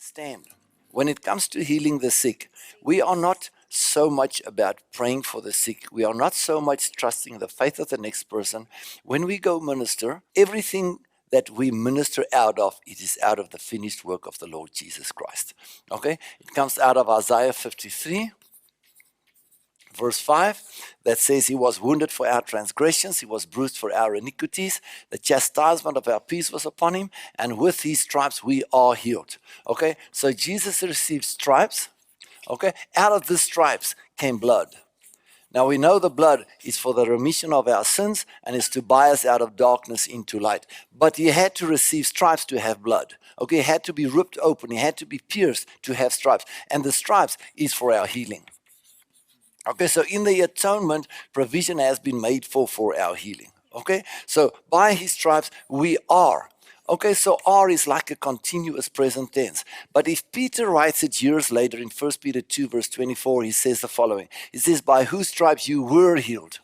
understand, when it comes to healing the sick, we are not so much about praying for the sick. We are not so much trusting the faith of the next person. When we go minister, everything that we minister out of, it is out of the finished work of the Lord Jesus Christ. Okay? It comes out of Isaiah 53. Verse 5, that says, he was wounded for our transgressions, he was bruised for our iniquities, the chastisement of our peace was upon him, and with his stripes we are healed. Okay, so Jesus received stripes. Okay, out of the stripes came blood. Now we know the blood is for the remission of our sins and is to buy us out of darkness into light. But he had to receive stripes to have blood. Okay, he had to be ripped open, he had to be pierced to have stripes. And the stripes is for our healing. Okay, so in the atonement, provision has been made for our healing. Okay, so by his stripes, we are. Okay, so are is like a continuous present tense. But if Peter writes it years later in 1 Peter 2 verse 24, he says the following. He says, by whose stripes you were healed.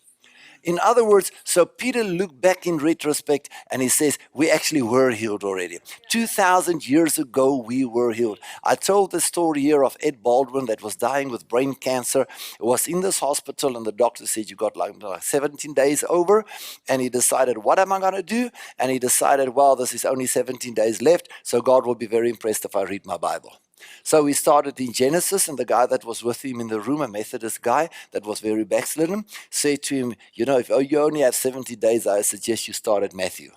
In other words, so Peter looked back in retrospect and he says, we actually were healed already. 2,000 years ago, we were healed. I told the story here of Ed Baldwin that was dying with brain cancer. He was in this hospital and the doctor said, you got like 17 days over. And he decided, what am I going to do? And he decided, well, this is only 17 days left. So God will be very impressed if I read my Bible. So we started in Genesis, and the guy that was with him in the room, a Methodist guy that was very backslidden, said to him, you know, if you only have 70 days, I suggest you start at Matthew.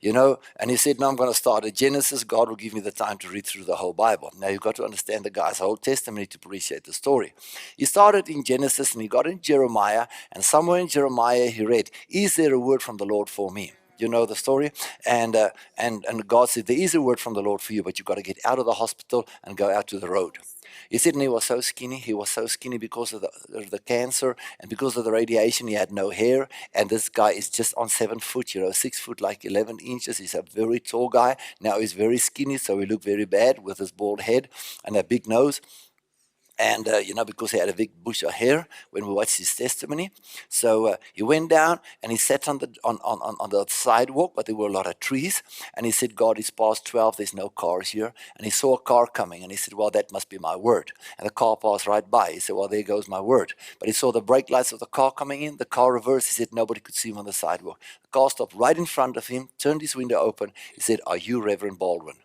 You know, and he said, no, I'm going to start at Genesis. God will give me the time to read through the whole Bible. Now, you've got to understand the guy's whole testimony to appreciate the story. He started in Genesis, and he got in Jeremiah, and somewhere in Jeremiah he read, is there a word from the Lord for me? You know the story? And God said, there is a word from the Lord for you, but you've got to get out of the hospital and go out to the road. He said, and he was so skinny. He was so skinny because of the cancer and because of the radiation. He had no hair. And this guy is just on 7 foot, 6 foot, like 11 inches. He's a very tall guy. Now he's very skinny, so he looked very bad with his bald head and a big nose. And, because he had a big bush of hair when we watched his testimony. So he went down and he sat on the sidewalk, but there were a lot of trees. And he said, God, it's past 12, there's no cars here. And he saw a car coming and he said, well, that must be my word. And the car passed right by. He said, well, there goes my word. But he saw the brake lights of the car coming in, the car reversed. He said, nobody could see him on the sidewalk. The car stopped right in front of him, turned his window open. He said, are you Reverend Baldwin?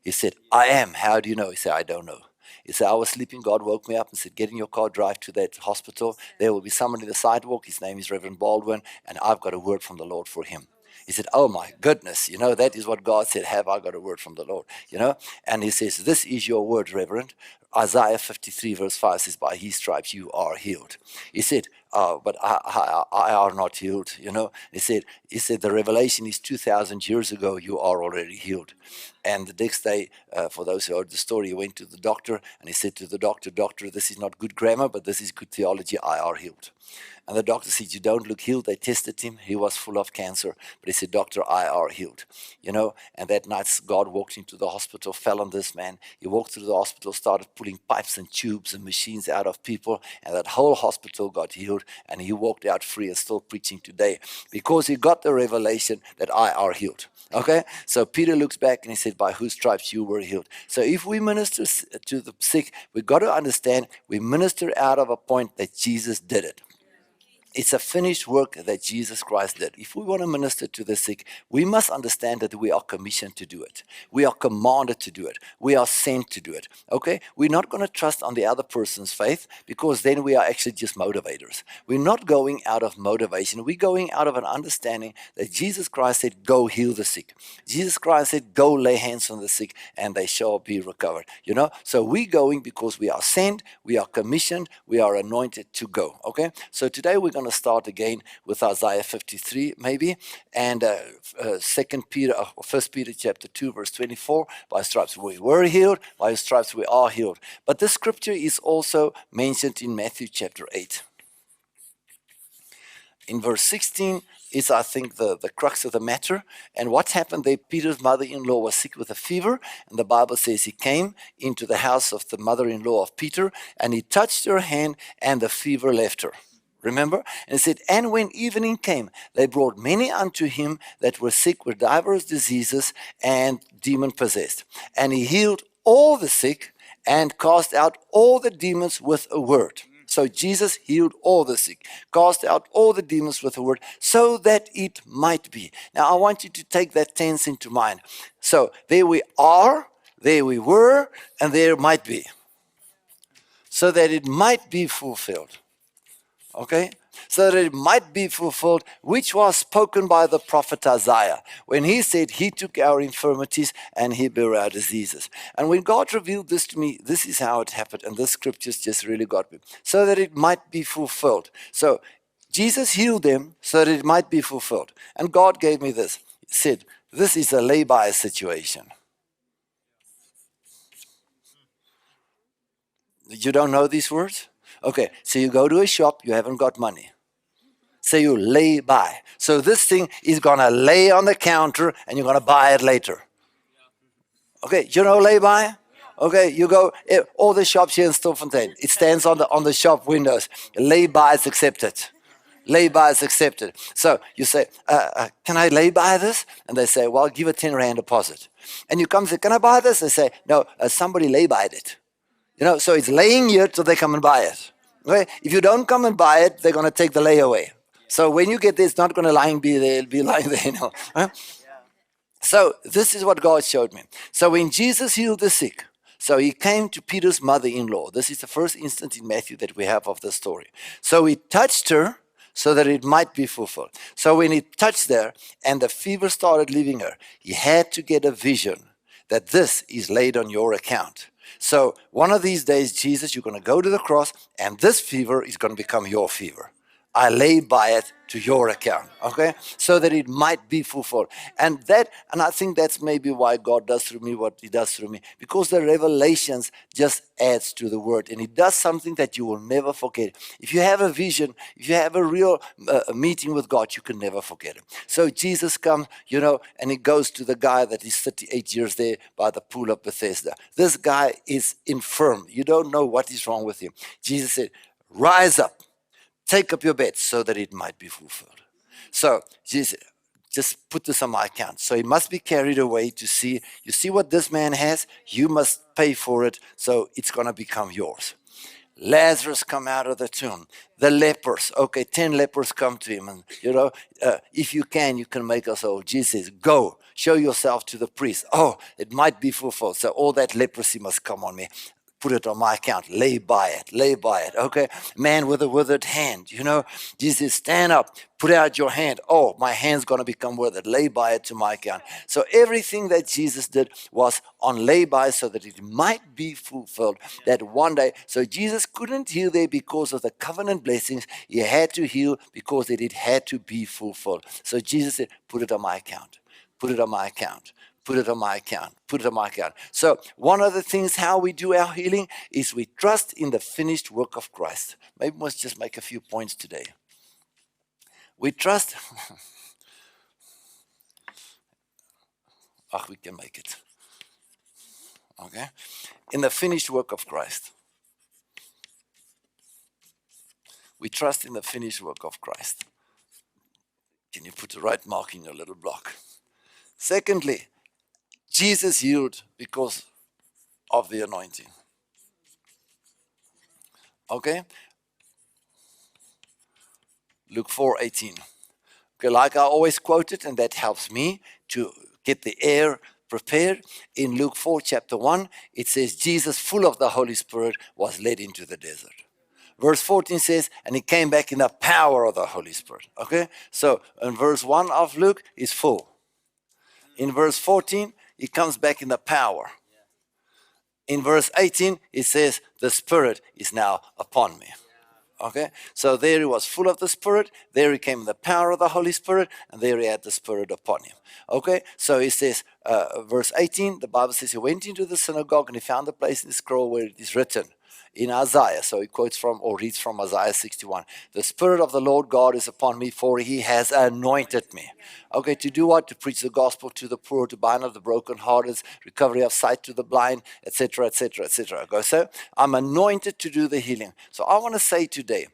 He said, I am. How do you know? He said, I don't know. He said, I was sleeping. God woke me up and said, get in your car, drive to that hospital. There will be someone in the sidewalk. His name is Reverend Baldwin, and I've got a word from the Lord for him. He said, oh my goodness, that is what God said, have I got a word from the Lord, And he says, this is your word, Reverend. Isaiah 53 verse 5 says, by his stripes you are healed. He said, but I are not healed, He said, the revelation is 2,000 years ago, you are already healed. And the next day, for those who heard the story, he went to the doctor and he said to the doctor, this is not good grammar, but this is good theology, I are healed. And the doctor said, you don't look healed. They tested him. He was full of cancer. But he said, doctor, I are healed. And that night, God walked into the hospital, fell on this man. He walked through the hospital, started pulling pipes and tubes and machines out of people. And that whole hospital got healed. And he walked out free and still preaching today. Because he got the revelation that I are healed. Okay? So Peter looks back and he said, by whose stripes you were healed. So if we minister to the sick, we've got to understand we minister out of a point that Jesus did it. It's a finished work that Jesus Christ did. If we want to minister to the sick, we must understand that we are commissioned to do it. We are commanded to do it. We are sent to do it. Okay? We're not going to trust on the other person's faith because then we are actually just motivators. We're not going out of motivation. We're going out of an understanding that Jesus Christ said, go heal the sick. Jesus Christ said, go lay hands on the sick and they shall be recovered. So we're going because we are sent, we are commissioned, we are anointed to go. Okay? So today we're going to start again with Isaiah 53 maybe and 1 Peter chapter 2 verse 24, by stripes we were healed, by stripes we are healed. But this scripture is also mentioned in Matthew chapter 8. In verse 16 is, I think, the crux of the matter. And what happened there, Peter's mother-in-law was sick with a fever. And the Bible says he came into the house of the mother-in-law of Peter and he touched her hand and the fever left her. Remember? And it said, and when evening came, they brought many unto him that were sick with divers diseases and demon-possessed. And he healed all the sick and cast out all the demons with a word. So Jesus healed all the sick, cast out all the demons with a word, so that it might be. Now I want you to take that tense into mind. So there we are, there we were, and there might be. So that it might be fulfilled. Okay? So that it might be fulfilled, which was spoken by the prophet Isaiah, when he said he took our infirmities and he bare our diseases. And when God revealed this to me, this is how it happened, and this scriptures just really got me. So that it might be fulfilled. So Jesus healed them so that it might be fulfilled. And God gave me this. He said, this is a lay-by situation. You don't know these words? Okay, so you go to a shop, you haven't got money. So you lay by. So this thing is going to lay on the counter and you're going to buy it later. Okay, you know lay by? Okay, you go, all the shops here in Stilfontein, it stands on the shop windows. Lay by is accepted. Lay by is accepted. So you say, can I lay by this? And they say, well, give a 10 rand deposit. And you come and say, can I buy this? They say, no, somebody lay byed it. You know, so it's laying here till they come and buy it. Okay? If you don't come and buy it, they're going to take the layaway. So when you get there, it's not going to be there. It'll be lying there. You know? Huh? So this is what God showed me. So when Jesus healed the sick, so he came to Peter's mother-in-law. This is the first instance in Matthew that we have of the story. So he touched her so that it might be fulfilled. So when he touched her and the fever started leaving her, he had to get a vision that this is laid on your account. So one of these days, Jesus, you're going to go to the cross and this fever is going to become your fever. I lay by it to your account, okay? So that it might be fulfilled. And I think that's maybe why God does through me what he does through me. Because the revelations just adds to the word. And he does something that you will never forget. If you have a vision, if you have a real meeting with God, you can never forget it. So Jesus comes, you know, and he goes to the guy that is 38 years there by the pool of Bethesda. This guy is infirm. You don't know what is wrong with him. Jesus said, rise up. Take up your bed so that it might be fulfilled. So Jesus, just put this on my account. So he must be carried away to see. You see what this man has? You must pay for it. So it's going to become yours. Lazarus come out of the tomb. The lepers. Okay, 10 lepers come to him. And, you know, if you can make us whole. Jesus says, go, show yourself to the priest. Oh, it might be fulfilled. So all that leprosy must come on me. Put it on my account. Lay by it. Okay. Man with a withered hand. You know, Jesus, stand up. Put out your hand. Oh, my hand's going to become withered. Lay by it to my account. So everything that Jesus did was on lay by so that it might be fulfilled. That one day. So Jesus couldn't heal there because of the covenant blessings. He had to heal because it had to be fulfilled. So Jesus said, put it on my account. Put it on my account. Put it on my account. Put it on my account. So one of the things how we do our healing is we trust in the finished work of Christ. Maybe we must just make a few points today. We trust. We can make it. Okay. In the finished work of Christ. We trust in the finished work of Christ. Can you put the right mark in your little block? Secondly, Jesus healed because of the anointing. Okay? Luke 4:18. Okay, like I always quote it, and that helps me to get the air prepared. In Luke 4, chapter 1, it says, Jesus, full of the Holy Spirit, was led into the desert. Verse 14 says, and he came back in the power of the Holy Spirit. Okay? So, in verse 1 of Luke is full. In verse 14, he comes back in the power. In verse 18, it says, the Spirit is now upon me. Okay, so there he was full of the Spirit, there he came in the power of the Holy Spirit, and there he had the Spirit upon him. Okay, so he says, verse 18, the Bible says he went into the synagogue and he found the place in the scroll where it is written in Isaiah. So he quotes from or reads from Isaiah 61. The Spirit of the Lord God is upon me, for he has anointed me. Okay, to do what? To preach the gospel to the poor, to bind up the brokenhearted, recovery of sight to the blind, etc., etc., etc. Okay, so I'm anointed to do the healing. So I want to say today,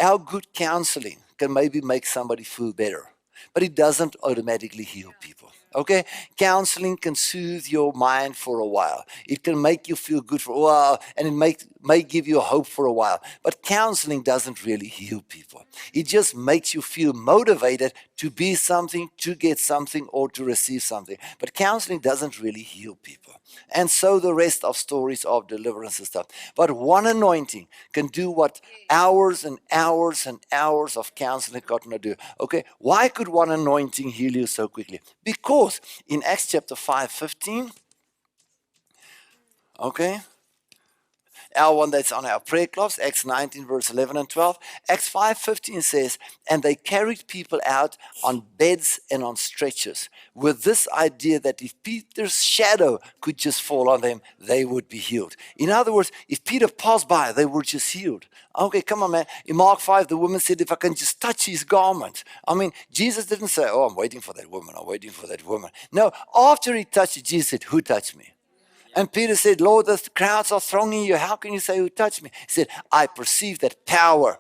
our good counseling can maybe make somebody feel better, but it doesn't automatically heal people. Okay, counseling can soothe your mind for a while. It can make you feel good for a while, and it may give you hope for a while. But counseling doesn't really heal people. It just makes you feel motivated to be something, to get something, or to receive something. But counseling doesn't really heal people. And so the rest of stories of deliverance and stuff. But one anointing can do what hours and hours and hours of counseling got to do. Okay, why could one anointing heal you so quickly? Because in Acts chapter 5:15, okay, our one that's on our prayer cloths, Acts 19, verse 11 and 12. Acts 5:15 says, and they carried people out on beds and on stretchers with this idea that if Peter's shadow could just fall on them, they would be healed. In other words, if Peter passed by, they were just healed. Okay, come on, man. In Mark 5, the woman said, if I can just touch his garment. I mean, Jesus didn't say, oh, I'm waiting for that woman. I'm waiting for that woman. No, after he touched it, Jesus said, who touched me? And Peter said, Lord, the crowds are thronging you. How can you say who touched me? He said, I perceive that power,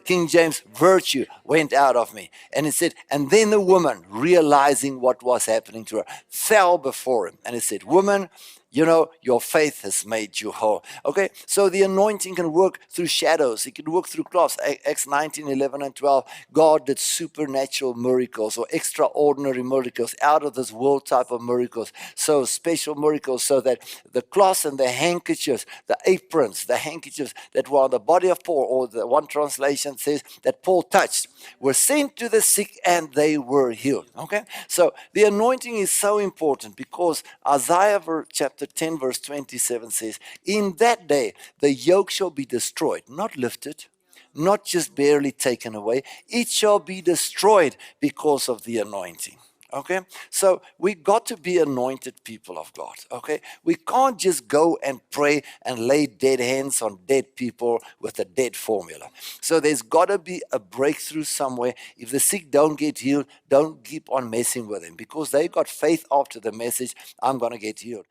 King James, virtue went out of me. And he said, and then the woman, realizing what was happening to her, fell before him. And he said, woman, you know, your faith has made you whole. Okay, so the anointing can work through shadows. It can work through cloths. Acts 19, 11 and 12, God did supernatural miracles or extraordinary miracles, out of this world type of miracles. So special miracles so that the cloths and the handkerchiefs, the aprons, the handkerchiefs that were on the body of Paul, or the one translation says that Paul touched, were sent to the sick and they were healed. Okay, so the anointing is so important because Isaiah chapter 10 verse 27 says, in that day the yoke shall be destroyed, not lifted, not just barely taken away. It shall be destroyed because of the anointing. Okay, so we got to be anointed people of God. Okay, we can't just go and pray and lay dead hands on dead people with a dead formula. So there's got to be a breakthrough somewhere. If the sick don't get healed, don't keep on messing with them because they got faith after the message, I'm going to get healed.